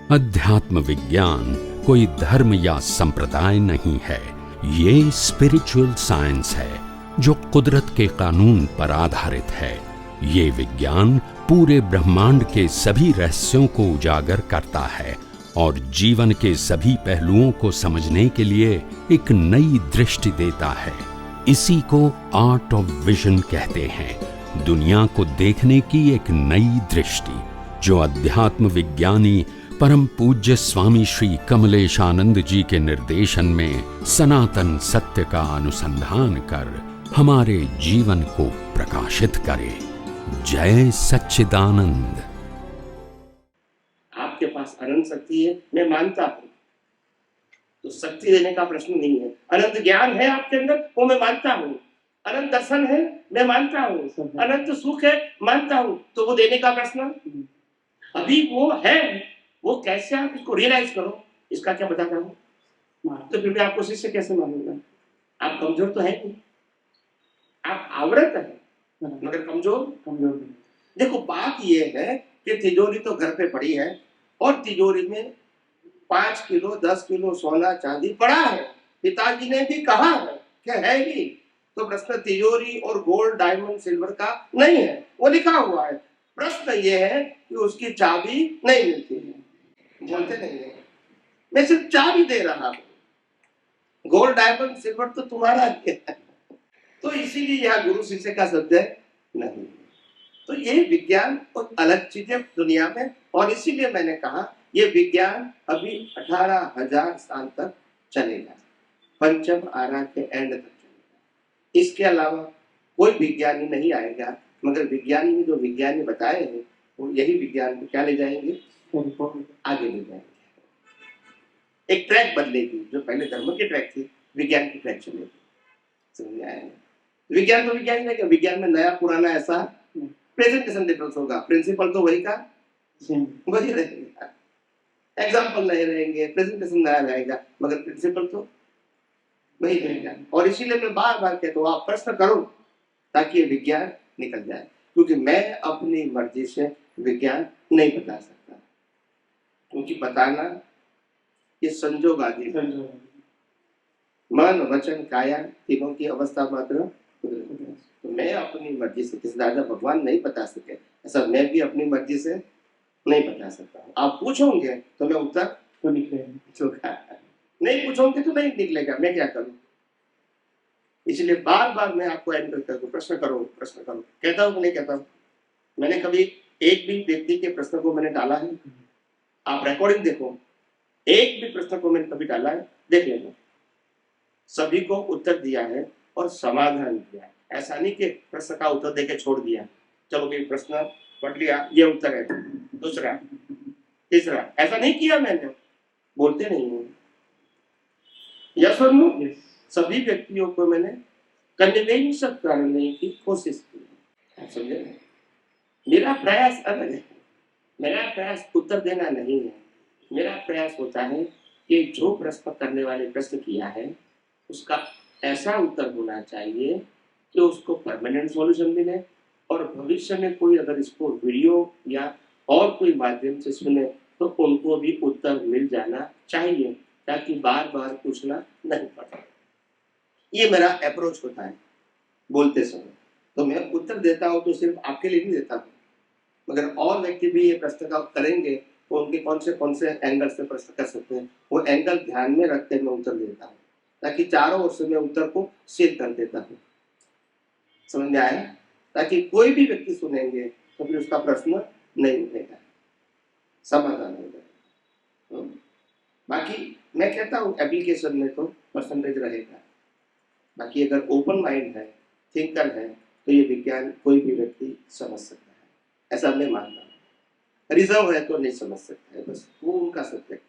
अध्यात्म विज्ञान कोई धर्म या संप्रदाय नहीं है, ये स्पिरिचुअल साइंस है जो कुदरत के कानून पर आधारित है। ये विज्ञान पूरे ब्रह्मांड के सभी रहस्यों को उजागर करता है और जीवन के सभी पहलुओं को समझने के लिए एक नई दृष्टि देता है। इसी को आर्ट ऑफ विजन कहते हैं, दुनिया को देखने की एक नई दृष्टि, जो अध्यात्म विज्ञानी परम पूज्य स्वामी श्री कमलेशानंद जी के निर्देशन में सनातन सत्य का अनुसंधान कर हमारे जीवन को प्रकाशित करे। जय सच्चिदानंद। आपके पास अनंत शक्ति है, मैं मानता हूं, तो शक्ति देने का प्रश्न नहीं है। अनंत ज्ञान है आपके अंदर, वो मैं मानता हूं। अनंत दर्शन है, मैं मानता हूं। अनंत सुख है, मानता हूं, तो वो देने का प्रश्न अभी वो है। वो कैसे आप इसको रियलाइज करो, इसका क्या बताता हूं। तो फिर मैं आपको शिष्य कैसे मानूंगा? आप कमजोर तो है नहीं, आप आवृत है मगर कमजोर नहीं। देखो बात ये है कि तिजोरी तो घर पे पड़ी है और तिजोरी में 5 किलो 10 किलो सोना चांदी पड़ा है। पिताजी ने भी कहा है कि है ही, तो प्रश्न तिजोरी और गोल्ड डायमंड सिल्वर का नहीं है, वो लिखा हुआ है। प्रश्न ये है कि उसकी चाबी नहीं मिलती है। बोलते नहीं है, मैं सिर्फ चाबी दे रहा हूं, गोल्ड डायमंड सिल्वर तो तुम्हारा ही है। तो इसीलिए यह गुरु शिष्य का शब्द है नहीं। तो ये विज्ञान और अलग चीजें दुनिया में, और इसीलिए मैंने कहा ये विज्ञान अभी 18,000 साल तक चलेगा, पंचम आरा के एंड तक चलेगा। इसके अलावा कोई विज्ञानी नहीं आएगा, मगर विज्ञानी ने जो विज्ञानी बताए हैं वो यही विज्ञान को क्या ले जाएंगे, आगे ले जाएंगे। एक ट्रैक बदलेगी, जो पहले धर्म की ट्रैक थी विज्ञान की ट्रैक चलेगी। समझ में आया? विज्ञान तो विज्ञान नहीं, विज्ञान में नया पुराना ऐसा प्रेजेंटेशन डिफरेंस होगा, प्रिंसिपल तो वही का वही रहेगा, एग्जाम्पल नहीं रहेंगे, प्रेजेंटेशन नया रहेगा, मगर प्रिंसिपल तो वही रहेगा। और इसीलिए मैं बार बार कहता हूँ आप प्रश्न करो ताकि ये विज्ञान निकल जाए, क्योंकि मैं अपनी मर्जी से विज्ञान नहीं बता सकता, क्योंकि बताना ये संजोग आदि है। मन वचन काया तीनों की अवस्था मात्र, तो मैं अपनी मर्जी से, किसी दादा भगवान नहीं बता सके, ऐसा मैं भी अपनी मर्जी से नहीं बता सकता हूँ। आप पूछोगे तो मैं उत्तर तो निकलेगा, नहीं पूछोगे तो नहीं निकलेगा, मैं क्या करूँ। इसलिए बार बार मैं आपको एनकरेज करता हूँ, प्रश्न करो प्रश्न करो। कहता हूँ कि नहीं कहता हूँ? मैंने कभी एक भी व्यक्ति के प्रश्न को मैंने टाला है? आप रिकॉर्डिंग देखो, एक भी प्रश्न को मैंने कभी टाला है? देख लेना, सभी को उत्तर दिया है और समाधान दिया है। ऐसा नहीं कि प्रश्न का उत्तर देके छोड़ दिया, चलो भाई प्रश्न पढ़ लिया, ये उत्तर है, दूसरा तीसरा, ऐसा नहीं किया मैंने। बोलते नहीं हूँ, यस और नो? सभी व्यक्तियों को मैंने कन्विंस करने की कोशिश की। आप समझे? मेरा प्रयास अलग है, मेरा प्रयास उत्तर देना नहीं है। मेरा प्रयास होता है कि जो प्रश्न करने वाले प्रश्न किया है उसका ऐसा उत्तर होना चाहिए कि उसको परमानेंट सॉल्यूशन मिले, और भविष्य में कोई अगर इसको वीडियो या और कोई माध्यम से सुने तो उनको भी उत्तर मिल जाना चाहिए, ताकि बार बार पूछना नहीं पड़े। ये मेरा अप्रोच होता है बोलते समय। तो मैं उत्तर देता हूँ तो सिर्फ आपके लिए नहीं देता हूँ, मगर और व्यक्ति भी ये प्रश्न का करेंगे तो उनके कौन से एंगल से प्रश्न कर सकते हैं, वो एंगल ध्यान में रखते मैं उत्तर देता हूँ, ताकि चारों ओर से मैं उत्तर को शेयर कर देता हूँ। समझ में आया? ताकि कोई भी व्यक्ति सुनेंगे तो फिर उसका प्रश्न नहीं उठेगा, समाधान हो जाएगा। बाकी मैं कहता हूँ एप्लीकेशन में तो परसेंटेज रहेगा, बाकी अगर ओपन माइंड है, थिंकर है, तो ये विज्ञान कोई भी व्यक्ति समझ सकता है, ऐसा मैं मानता हूँ। रिजर्व है तो नहीं समझ सकता है, बस वो उनका सत्य है।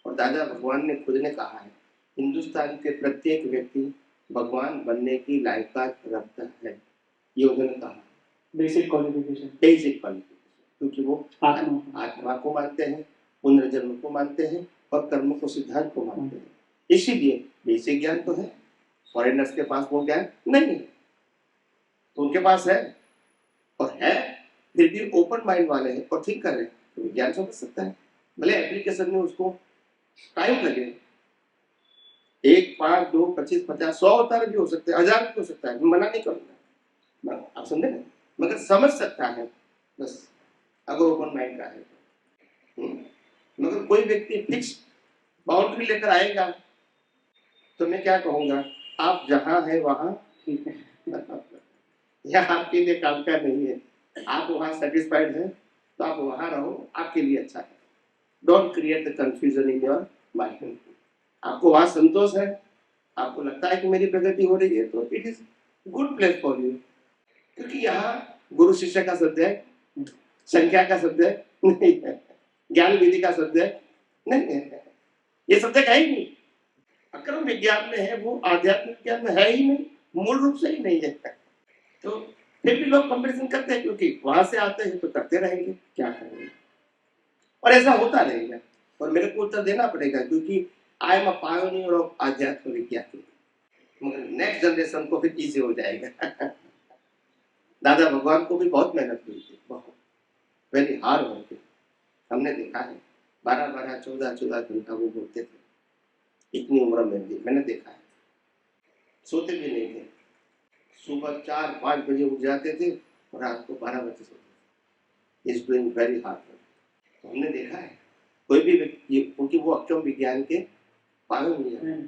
और दादा भगवान ने खुद ने कहा है, हिंदुस्तान के प्रत्येक व्यक्ति भगवान बनने की लायकात रखता है, ये उन्होंने कहा। बेसिक क्वालिफिकेशन, क्योंकि वो आत्मा को मानते हैं, पुनर्जन्म को मानते हैं और कर्म को सिद्धांत को मानते हैं। इसीलिए बेसिक ज्ञान तो है, फॉरेनर्स के पास वो ज्ञान नहीं है, तो उनके पास है, और है फिर भी ओपन माइंड वाले हैं और थिंक कर रहे हैं, तो विज्ञान समझ सकता है। भले एप्लीकेशन में उसको टाइम लगे, 1, 5, 2, 25, 50, 100 अवतार भी हो सकते हैं, 1000 भी हो सकता है, मैं मना नहीं करूंगा, आप समझे ना, मगर समझ सकता है बस, अगर ओपन माइंड का है तो। मगर कोई व्यक्ति फिक्स बाउंड्री लेकर आएगा तो मैं क्या कहूंगा, आप जहां है वहां ठीक है, यह आपके लिए काम का नहीं है, आप वहां सेटिस्फाइड हैं तो आप वहां रहो, आपके लिए अच्छा है। Don't create the confusion in your mind. आपको वहां संतोष है, आपको लगता है कि मेरी प्रगति हो रही है, तो it is good place for you, क्योंकि यहाँ गुरु शिष्य का सब्जेक्ट, संख्या का सब्जेक्ट नहीं है, ज्ञान विधि का सब्जेक्ट नहीं है, ये सब्जेक्ट है ही नहीं। अक्रम विज्ञान में है, वो आध्यात्मिक विज्ञान में है ही नहीं, मूल रूप से ही नहीं है। तो फिर भी लोग कंपैरिजन करते हैं, क्योंकि वहां से आते हैं तो करते रहेंगे, क्या करेंगे, और ऐसा होता रहेगा, और मेरे को उत्तर देना पड़ेगा, क्योंकि I am a pioneer of आध्यात्म विज्ञान। मगर नेक्स्ट जनरेशन को फिर इजी हो जाएगा। दादा भगवान को भी बहुत मेहनत हुई थी, बहुत वेरी हार्ड वर्क। हमने देखा है 12-12, 14-14 घंटा वो बोलते थे, इतनी उम्र में भी मैंने देखा है, सोते भी नहीं थे, सुबह 4-5 बजे उठ जाते थे और रात को 12 बजे सोते थे। Is doing very hard work. तो हमने देखा है कोई भी व्यक्ति, क्योंकि वो अक्षम विज्ञान के पायोनियर हैं,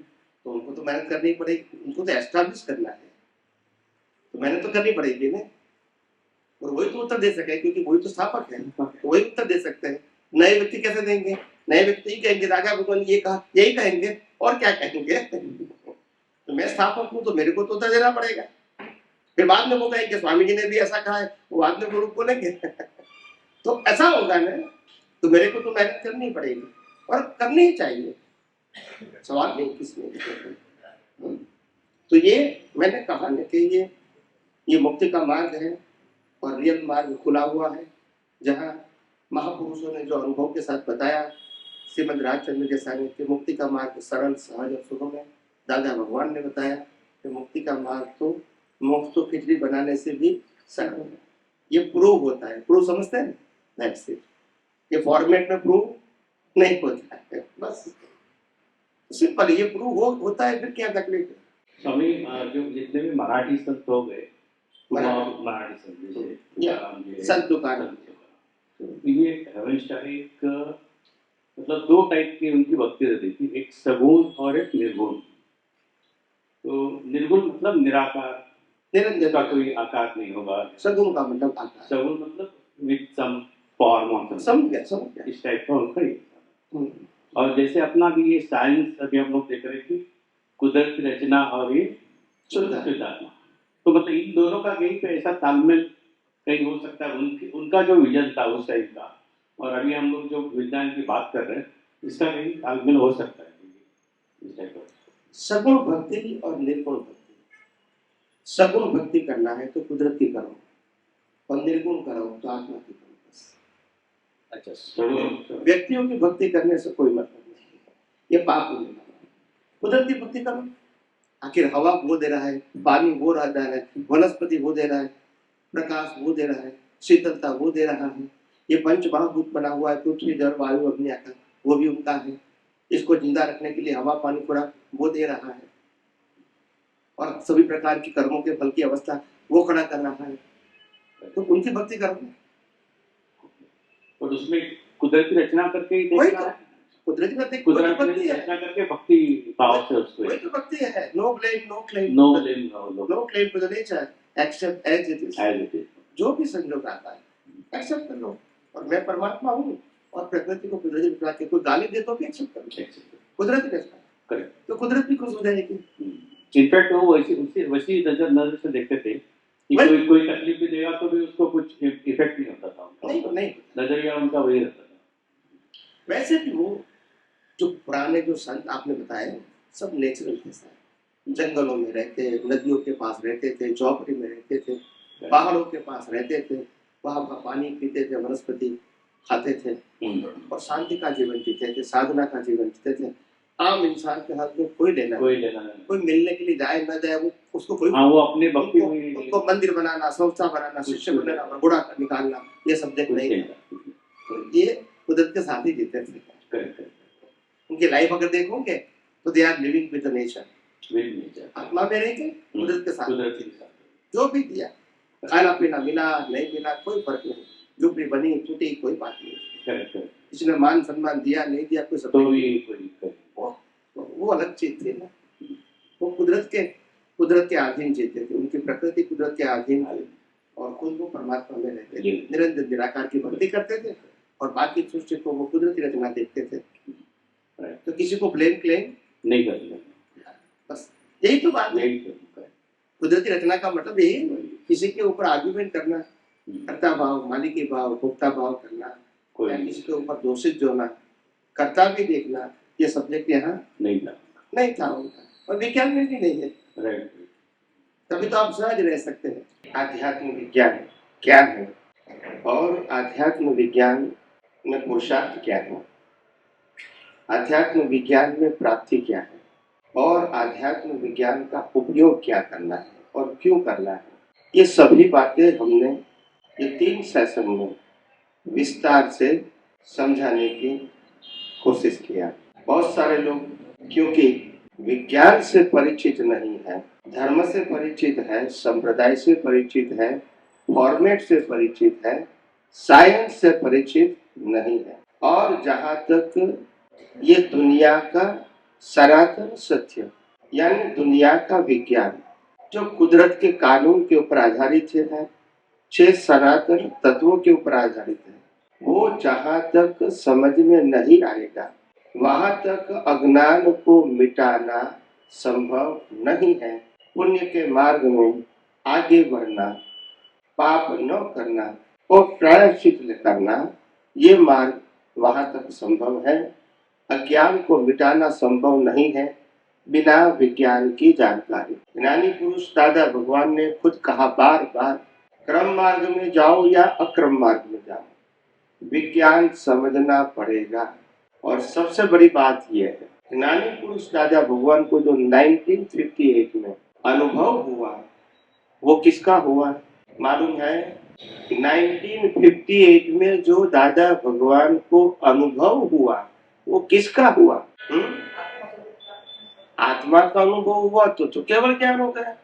तो उनको तो मेहनत करनी पड़ेगी, उनको तो एस्टैब्लिश करना है, तो मेहनत तो करनी पड़ेगी ना, और वही तो उत्तर दे सके, क्योंकि वही तो स्थापक है, तो वही उत्तर दे सकते हैं। नए व्यक्ति कैसे देंगे? नए व्यक्ति ही कहेंगे राजा भगवान ये कहा, यही कहेंगे, और क्या कहेंगे? तो मैं स्थापक हूँ तो मेरे को तो उत्तर देना पड़ेगा। फिर बाद में वो कहेंगे स्वामी जी ने भी ऐसा कहा है, वो बाद में गुरु बोलेंगे। तो ऐसा होगा ना, तो मेरे को तो मेहनत करनी पड़ेगी, और करनी ही चाहिए, सवाल नहीं किसने। तो ये मैंने कहा ना कि ये मुक्ति का मार्ग है, और रियल मार्ग खुला हुआ है, जहाँ महापुरुषों ने जो अनुभव के साथ बताया, श्रीमद राजचंद्र के सानिध्य के मुक्ति का मार्ग सरल, सहज और सुगम है। दादा भगवान ने बताया कि मुक्ति का मार्ग तो मोक्ष तो खिचड़ी बनाने से भी सरल है। ये प्रूव होता है, प्रूव समझते हैं, दैट्स इट। ये फॉर्मेट में प्रूव नहीं होता है, बस सिंपल, ये प्रूव होता है, फिर क्या तकलीफ है। स्वामी जो जितने भी मराठी संत हो गए, मराठी संत जैसे संत दुकान, ये एक मतलब 2 टाइप की उनकी भक्ति रहती थी, एक सगुण और एक निर्गुण। तो निर्गुण मतलब निराकार, निरंजन का कोई आकार नहीं होगा। सगुण का मतलब आकार, सगुण मतलब विद सम फॉर्म, समझ गया, इस टाइप का उनका ही। और जैसे अपना भी ये साइंस अभी हम लोग देख रहे हैं कि कुदरत की रचना और ये शुद्धात्मा, तो मतलब इन दोनों का कहीं पे ऐसा तालमेल कहीं हो सकता है, उनका जो विजन था उस टाइप का, और अभी हम लोग जो विज्ञान की बात कर रहे हैं, इसका कहीं तालमेल हो सकता है इस टाइप का। सगुण भक्ति और निर्गुण भक्ति। सगुण भक्ति करना है तो कुदरत की करो, और निर्गुण करो तो आत्मा की करो, बस। अच्छा, व्यक्तियों की भक्ति करने से कोई मतलब नहीं, ये पाप हो जाएगा। कुदरत की भक्ति करो, आखिर हवा वो दे रहा है, पानी वो रह रहा है, वनस्पति वो दे रहा है, प्रकाश वो दे रहा है, शीतलता वो दे रहा है, ये पंच महाभूत बना हुआ है, पृथ्वी जल वायु अग्नि आकाश, वो भी उनका है। इसको जिंदा रखने के लिए हवा पानी खुराक वो दे रहा है, और सभी प्रकार की कर्मों के फल की अवस्था वो खड़ा कर रहा है, तो उनकी भक्ति करो। और उसमें कुदरत की रचना करके ही देखना है, कुदरत की रचना करके भक्ति भाव से उसको, वही तो भक्ति है। No blame, no claim, no blame, no claim to the nature, except as it is. जो भी संयोग आता है एक्सेप्ट कर लो, और मैं परमात्मा हूँ, और प्रकृति को कुदरती बना के कोई गाली दे तो भी एक्सेप्ट कर लो, कुदरती रचना करें तो कुदरत भी खुश हो जाएगी। इनफैक्ट वो वैसी नजर से देखते थे कि कोई तकलीफ भी देगा तो भी उसको कुछ इफेक्ट नहीं होता था, नहीं नजरिया उनका वही रहता था। वैसे भी वो जो पुराने जो संत आपने बताए, सब नेचुरल थे सर, जंगलों में रहते, नदियों के पास रहते थे, चौपड़ी में रहते थे, पहाड़ों के पास रहते थे, वहां का पानी पीते थे, वनस्पति खाते थे, और शांति का जीवन जीते थे, साधना का जीवन जीते थे। आम इंसान के हाथ में कोई लेना नहीं, कोई मिलने के लिए जाए न जाए, वो उसको कोई वो अपने भक्ति उनको मंदिर बनाना, संस्था बनाना, शिष्य बनाना, बड़ा निकालना, ये सब्जेक्ट नहीं है। तो ये कुदरत के साथ ही जीते थे। करेक्ट। उनकी लाइफ अगर देखोगे तो they are living with the nature, आत्मा में रह के कुदरत के साथ कुदरत के साथ जो भी दिया, खाना पीना मिला नहीं मिला कोई फर्क नहीं, झुपड़ी बनी टूटी कोई बात नहीं। करेक्ट। किसी ने मान सम्मान दिया नहीं दिया कोई सब तो भी कोई दिक्कत वो अलग चीज थी ना। वो कुदरत के अधीन जीते थे, उनकी प्रकृति कुदरत के अधीन थी और खुद वो परमात्मा में रहते थे, निरंजन निराकार की भक्ति करते थे और बाकी सृष्टि को वो कुदरती रचना देखते थे। तो किसी को ब्लेम क्लेम नहीं करते, बस यही तो बात है। नहीं करते। कुदरती रचना का मतलब यही है, किसी के ऊपर आर्ग्यूमेंट करना, कर्ता भाव मालिकी भाव भोक्ता भाव करना, कोई या किसी के ऊपर दोषित जोना, कर्ता भी देखना, ये सब्जेक्ट यहाँ नहीं था उनका और विज्ञान में भी नहीं है। राइट। तभी तो आप सहज रह सकते हैं। आध्यात्म विज्ञान क्या है और आध्यात्म विज्ञान में पुरुषार्थ क्या है, आध्यात्म विज्ञान में प्राप्ति क्या है और आध्यात्म विज्ञान का उपयोग क्या करना है और क्यों करना है, ये सभी बातें हमने ये 3 सेशन में विस्तार से समझाने की कोशिश किया। बहुत सारे लोग क्योंकि विज्ञान से परिचित नहीं है, धर्म से परिचित है, संप्रदाय से परिचित है, फॉर्मेट से परिचित है, साइंस से परिचित नहीं है और जहाँ तक ये दुनिया का सनातन सत्य यानी दुनिया का विज्ञान जो कुदरत के कानून के ऊपर आधारित है, 6 सनातन तत्वों के ऊपर आधारित है, वो जहाँ तक समझ में नहीं आएगा वहां तक अज्ञान को मिटाना संभव नहीं है। पुण्य के मार्ग में आगे बढ़ना, पाप न करना और प्रायश्चित करना, ये मार्ग वहां तक संभव है। अज्ञान को मिटाना संभव नहीं है बिना विज्ञान की जानकारी। ज्ञानी पुरुष दादा भगवान ने खुद कहा बार बार, क्रम मार्ग में जाओ या अक्रम मार्ग में जाओ, विज्ञान समझना पड़ेगा। और सबसे बड़ी बात यह है, ज्ञानी पुरुष दादा भगवान को जो 1958 में अनुभव हुआ वो किसका हुआ मालूम है? 1958 में जो दादा भगवान को अनुभव हुआ वो किसका हुआ? आत्मा का अनुभव हुआ तो केवल ज्ञान हो गया।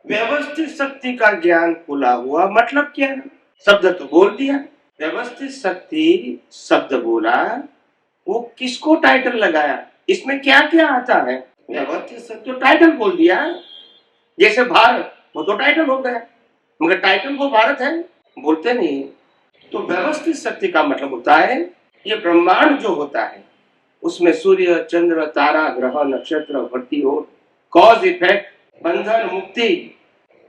व्यवस्थित शक्ति का ज्ञान खुला हुआ, मतलब क्या है? शब्द तो बोल दिया, व्यवस्थित शक्ति शब्द बोला, वो किसको टाइटल लगाया? इसमें क्या क्या आता है? व्यवस्थित शक्ति तो टाइटल बोल दिया, जैसे भारत वो तो टाइटल हो गया, मगर टाइटल वो भारत है बोलते नहीं। तो व्यवस्थित शक्ति का मतलब होता है ये ब्रह्मांड जो होता है उसमें सूर्य चंद्र तारा ग्रह नक्षत्र भर्ती और कॉज इफेक्ट बंधन मुक्ति,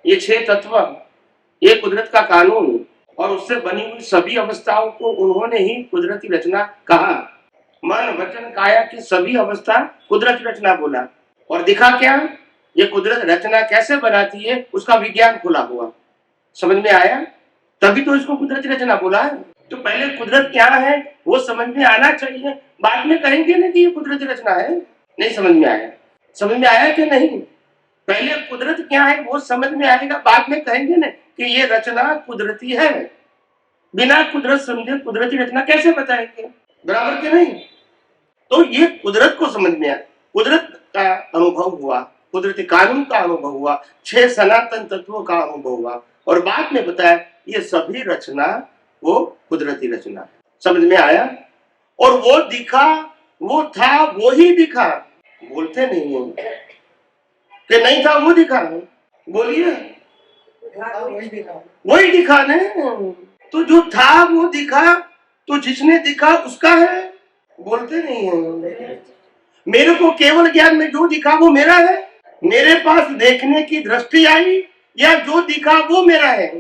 ये 6 तत्व, ये कुदरत का कानून और उससे बनी हुई सभी अवस्थाओं को उन्होंने ही कुदरती रचना कहा। मन वचन काया की सभी अवस्था कुदरती रचना बोला और दिखा क्या? ये कुदरत रचना कैसे बनाती है उसका विज्ञान खुला हुआ। समझ में आया? तभी तो इसको कुदरती रचना बोला है। तो पहले कुदरत क्या है वो समझ में आना चाहिए, बाद में कहेंगे ना कि ये कुदरती रचना है। नहीं समझ में आया? समझ में आया कि नहीं? पहले कुदरत क्या है वो समझ में आएगा, बाद में कहेंगे ना कि ये रचना कुदरती है। बिना कुदरत समझे कुदरती रचना कैसे बताएंगे? बराबर के नहीं? तो ये कुदरत को समझ में आया, कुदरत का अनुभव हुआ, कुदरती कानून का अनुभव हुआ, 6 सनातन तत्वों का अनुभव हुआ और बाद में बताया ये सभी रचना वो कुदरती रचना है। समझ में आया? और वो दिखा, वो था, वो ही दिखा। बोलते नहीं है कि नहीं था वो दिखा, बोलिए वही दिखा ने। तो जो था वो दिखा, तो जिसने दिखा उसका है, बोलते नहीं है। मेरे को केवल ज्ञान में जो दिखा वो मेरा है, मेरे पास देखने की दृष्टि आई या जो दिखा वो मेरा है,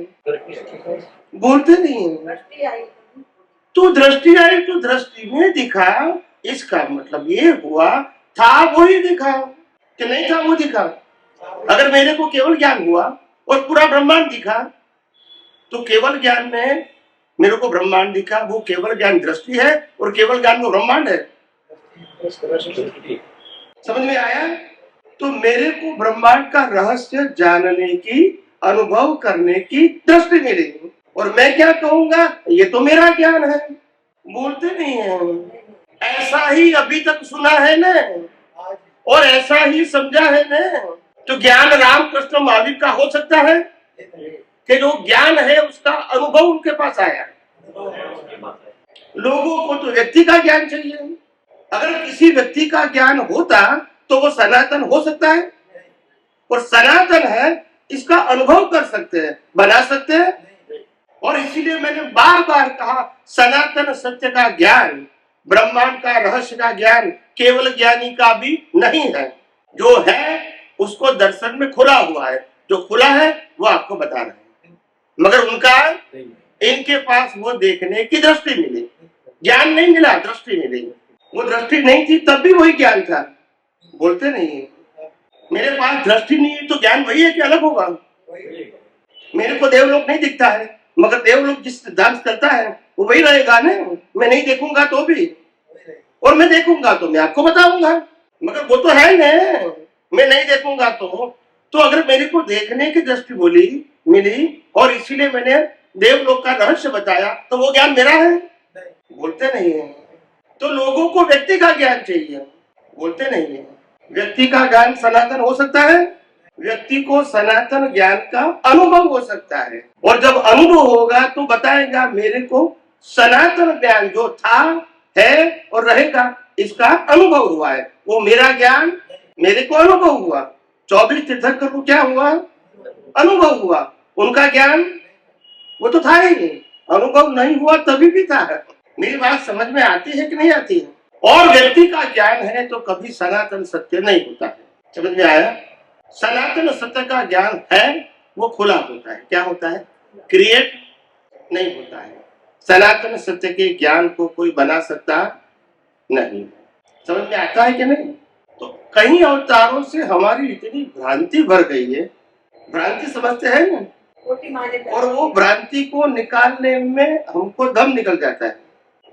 बोलते नहीं है। तो दृष्टि आई तो दृष्टि में दिखा, इसका मतलब ये हुआ था वो ही दिखा कि नहीं था वो दिखा। अगर मेरे को केवल ज्ञान हुआ और पूरा ब्रह्मांड दिखा तो केवल ज्ञान में मेरे को ब्रह्मांड दिखा, वो केवल ज्ञान दृष्टि है और केवल ज्ञान में ब्रह्मांड है। समझ में आया? तो मेरे को ब्रह्मांड का रहस्य जानने की, अनुभव करने की दृष्टि मिलेगी। और मैं क्या कहूंगा, ये तो मेरा ज्ञान है। बोलते नहीं है। ऐसा ही अभी तक सुना है ना, और ऐसा ही समझा है ना। तो ज्ञान रामकृष्ण महावीर का हो सकता है कि जो ज्ञान है उसका अनुभव उनके पास आया। लोगों को तो व्यक्ति का ज्ञान चाहिए। अगर किसी व्यक्ति का ज्ञान होता तो वो सनातन हो सकता है, और सनातन है इसका अनुभव कर सकते हैं, बना सकते हैं। और इसीलिए मैंने बार बार कहा, सनातन सत्य का ज्ञान, ब्रह्मांड का रहस्य का ज्ञान केवल ज्ञानी का भी नहीं है। जो है उसको दर्शन में खुला हुआ है, जो खुला है वो आपको बता रहे हैं। मगर उनका, इनके पास वो देखने की दृष्टि मिली, ज्ञान नहीं मिला, दृष्टि मिली। वो दृष्टि नहीं थी तब भी वही ज्ञान था। बोलते नहीं है। मेरे पास दृष्टि नहीं है तो ज्ञान वही है कि अलग होगा। मेरे को देवलोक नहीं दिखता है, मगर देवलोक जिस सिद्धांत करता है वो वही रहेगा ना। मैं नहीं देखूंगा तो भी, और मैं देखूंगा तो मैं आपको बताऊंगा। मगर वो तो है ना, मैं नहीं देखूंगा तो अगर मेरे को देखने की दृष्टि मिली और इसीलिए मैंने देवलोक का रहस्य बताया, तो वो ज्ञान मेरा है। बोलते नहीं है। तो लोगों को व्यक्ति का ज्ञान चाहिए। बोलते नहीं है। व्यक्ति का ज्ञान सनातन हो सकता है, व्यक्ति को सनातन ज्ञान का अनुभव हो सकता है। और जब अनुभव होगा तो बताएगा मेरे को सनातन ज्ञान जो था, है और रहेगा, इसका अनुभव हुआ है। वो मेरा ज्ञान, मेरे को अनुभव हुआ। 24 तीर्थंकर को क्या हुआ? अनुभव हुआ। उनका ज्ञान वो तो था ही नहीं, अनुभव नहीं हुआ तभी भी था। मेरी बात समझ में आती है कि नहीं आती है? और व्यक्ति का ज्ञान है तो कभी सनातन सत्य नहीं होता है। समझ में आया? सनातन सत्य का ज्ञान है वो खुला होता है। क्या होता है? क्रिएट नहीं होता है। सनातन सत्य के ज्ञान को कोई बना सकता नहीं। समझ में आता है कि नहीं? तो कई अवतारों से हमारी इतनी भ्रांति भर गई है, भ्रांति समझते हैं ना, और वो भ्रांति को निकालने में हमको दम निकल जाता है।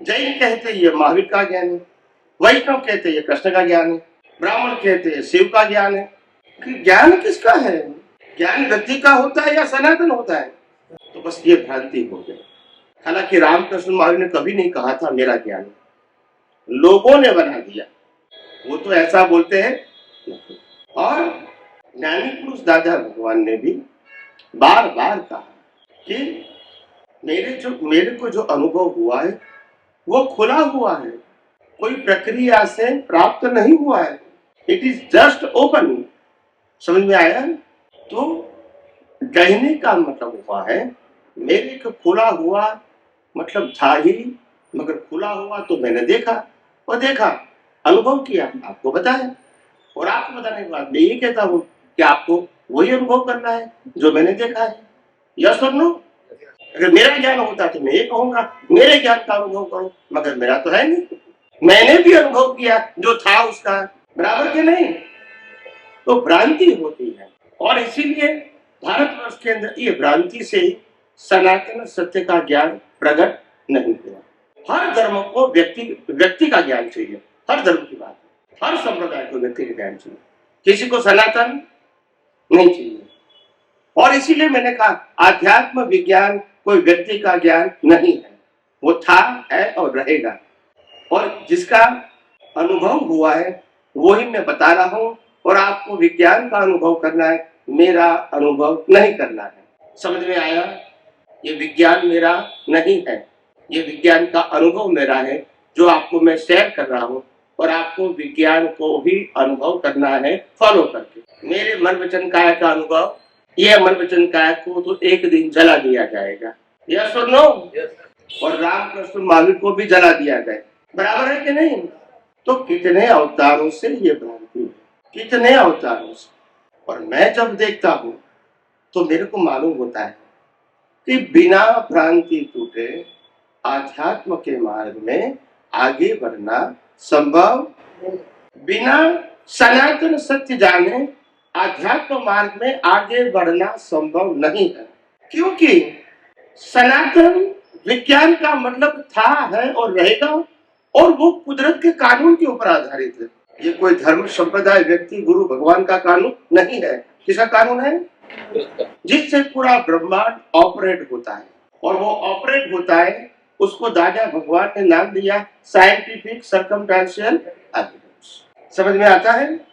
जैन कहते ये महावीर का ज्ञान है, वैष्णव कहते ये कृष्ण का ज्ञान है, ब्राह्मण कहते हैं शिव का ज्ञान है। कि ज्ञान किसका है? ज्ञान व्यक्ति का होता है या सनातन होता है? तो बस ये भ्रांति हो गई। हालांकि रामकृष्ण महावीर ने कभी नहीं कहा था मेरा ज्ञान, लोगों ने बना दिया। वो तो ऐसा बोलते हैं। और ज्ञानी पुरुष दादा भगवान ने भी बार बार कहा कि मेरे को जो अनुभव हुआ है वो खुला हुआ है, कोई प्रक्रिया से प्राप्त नहीं हुआ है। It is just open. समझ में आया? तो कहने का मतलब हुआ है मेरे को खुला हुआ मतलब था ही, मगर खुला हुआ तो मैंने देखा, और देखा, अनुभव किया, आपको बताया। और आपको बताने के बाद मैं ये कहता हूँ कि आपको वही अनुभव करना है जो मैंने देखा है। यस और नो? अगर मेरा ज्ञान होता तो मैं ये कहूंगा मेरे ज्ञान का अनुभव करो, मगर मेरा तो है नहीं। मैंने भी अनुभव किया जो था उसका, बराबर के नहीं? तो भ्रांति होती है। और इसीलिए भारतवर्ष के अंदर ये भ्रांति से ही सनातन सत्य का ज्ञान प्रकट नहीं हुआ। हर धर्म को व्यक्ति का ज्ञान चाहिए। हर धर्म की बात है, हर संप्रदाय को व्यक्ति का ज्ञान चाहिए, किसी को सनातन नहीं चाहिए। और इसीलिए मैंने कहा आध्यात्म विज्ञान कोई व्यक्ति का ज्ञान नहीं है, वो था, है और रहेगा। और जिसका अनुभव हुआ है वो ही मैं बता रहा हूँ। और आपको विज्ञान का अनुभव करना है, मेरा अनुभव नहीं करना है। समझ में आया? ये विज्ञान मेरा नहीं है, ये विज्ञान का अनुभव मेरा है जो आपको मैं शेयर कर रहा हूँ। और आपको विज्ञान को भी अनुभव करना है फॉलो करके। मेरे मन वचन काया का अनुभव, ये मन वचन काया को तो एक दिन जला दिया जाएगा। यस और नो? और रामकृष्ण महावीर को भी जला दिया जाए, बराबर है कि नहीं? तो कितने अवतारों से ये भ्रांति है, कितने अवतारों से। और मैं जब देखता हूँ तो मेरे को मालूम होता है कि बिना भ्रांति टूटे आध्यात्म के मार्ग में आगे बढ़ना संभव, बिना सनातन सत्य जाने आध्यात्म मार्ग में आगे बढ़ना संभव नहीं है। क्योंकि सनातन विज्ञान का मतलब था, है और रहेगा, और वो कुदरत के कानून के ऊपर आधारित है। ये कोई धर्म संप्रदाय व्यक्ति गुरु भगवान का कानून नहीं है। किसका कानून है? जिससे पूरा ब्रह्मांड ऑपरेट होता है। और वो ऑपरेट होता है, उसको दादा भगवान ने नाम दिया साइंटिफिक सर्कमस्टेंशियल एविडेंस। समझ में आता है?